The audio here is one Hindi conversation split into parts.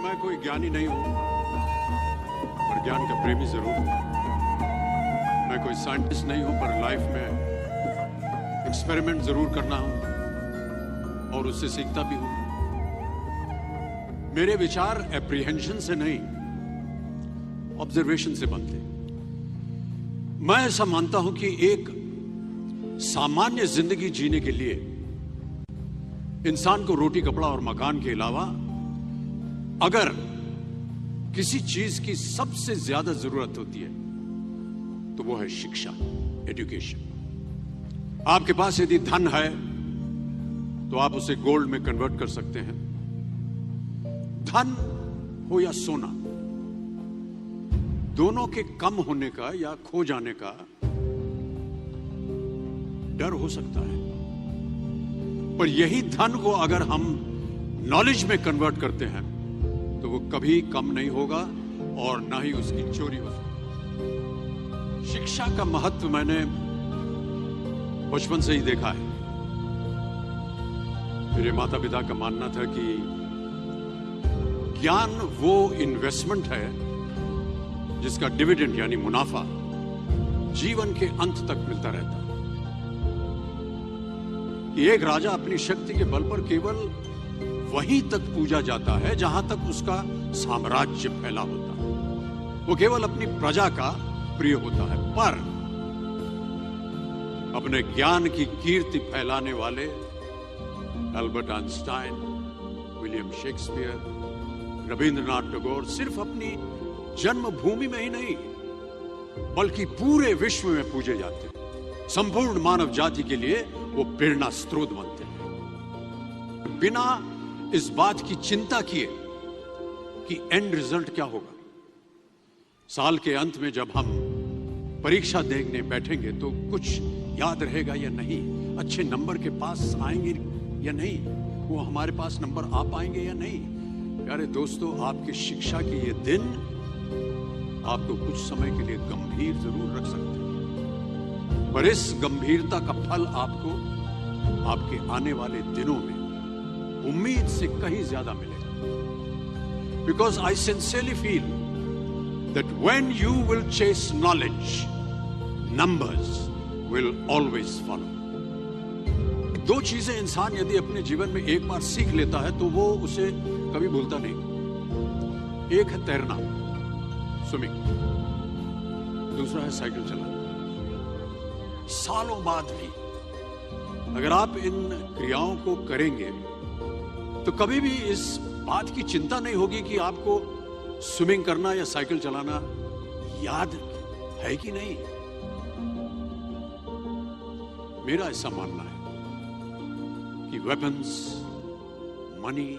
मैं कोई ज्ञानी नहीं हूं, पर ज्ञान का प्रेमी जरूर हूं। मैं कोई साइंटिस्ट नहीं हूं, पर लाइफ में एक्सपेरिमेंट जरूर करना हूं और उससे सीखता भी हूं। मेरे विचार एप्रीहेंशन से नहीं, ऑब्जर्वेशन से बनते। मैं ऐसा मानता हूं कि एक सामान्य जिंदगी जीने के लिए इंसान को रोटी, कपड़ा और मकान के अलावा अगर किसी चीज की सबसे ज्यादा जरूरत होती है तो वो है शिक्षा, एजुकेशन। आपके पास यदि धन है तो आप उसे गोल्ड में कन्वर्ट कर सकते हैं। धन हो या सोना, दोनों के कम होने का या खो जाने का डर हो सकता है, पर यही धन को अगर हम नॉलेज में कन्वर्ट करते हैं तो वो कभी कम नहीं होगा और ना ही उसकी चोरी हो सकती। शिक्षा का महत्व मैंने बचपन से ही देखा है। मेरे माता पिता का मानना था कि ज्ञान वो इन्वेस्टमेंट है जिसका डिविडेंड यानी मुनाफा जीवन के अंत तक मिलता रहता है। कि एक राजा अपनी शक्ति के बल पर केवल वहीं तक पूजा जाता है जहां तक उसका साम्राज्य फैला होता है। वो केवल अपनी प्रजा का प्रिय होता है, पर अपने ज्ञान की कीर्ति फैलाने वाले Albert Einstein, William Shakespeare, Rabindranath Tagore सिर्फ अपनी जन्मभूमि में ही नहीं बल्कि पूरे विश्व में पूजे जाते हैं। संपूर्ण मानव जाति के लिए वो प्रेरणा स्रोत बनते हैं, बिना इस बात की चिंता किए कि एंड रिजल्ट क्या होगा। साल के अंत में जब हम परीक्षा देने बैठेंगे तो कुछ याद रहेगा या नहीं, अच्छे नंबर के पास आएंगे या नहीं, वो हमारे पास नंबर आ पाएंगे या नहीं। प्यारे दोस्तों, आपकी शिक्षा के ये दिन आपको कुछ समय के लिए गंभीर जरूर रख सकते हैं, पर इस गंभीरता का फल आपको आपके आने वाले दिनों में उम्मीद से कहीं ज्यादा मिलेगा। Because I sincerely feel that when you will chase knowledge, numbers will always follow. दो चीजें इंसान यदि अपने जीवन में एक बार सीख लेता है तो वो उसे कभी भूलता नहीं। एक है तैरना, स्विमिंग, दूसरा है साइकिल चलाना। सालों बाद भी अगर आप इन क्रियाओं को करेंगे तो कभी भी इस बात की चिंता नहीं होगी कि आपको स्विमिंग करना या साइकिल चलाना याद है कि नहीं। मेरा ऐसा मानना है कि वेपन्स, मनी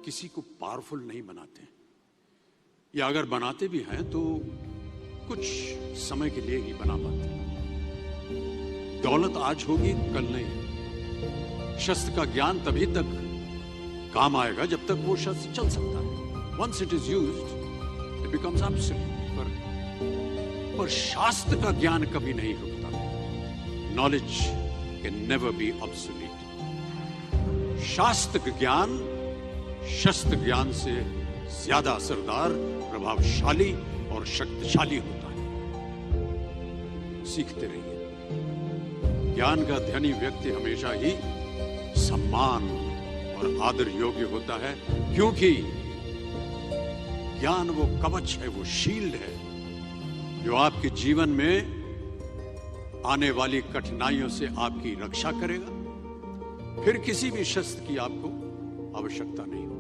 किसी को पावरफुल नहीं बनाते, या अगर बनाते भी हैं तो कुछ समय के लिए ही बना पाते हैं। दौलत आज होगी, कल नहीं। शस्त्र का ज्ञान तभी तक काम आएगा जब तक वो शस्त्र चल सकता है। Once it is used it becomes absolute. पर शास्त्र का ज्ञान कभी नहीं रुकता। Knowledge can never be obsolete. शास्त्र ज्ञान शस्त्र ज्ञान से ज्यादा असरदार, प्रभावशाली और शक्तिशाली होता है। सीखते रहिए। ज्ञान का धनी व्यक्ति हमेशा ही सम्मान और आदर योग्य होता है, क्योंकि ज्ञान वो कवच है, वो शील्ड है जो आपके जीवन में आने वाली कठिनाइयों से आपकी रक्षा करेगा। फिर किसी भी शस्त्र की आपको आवश्यकता नहीं होगी।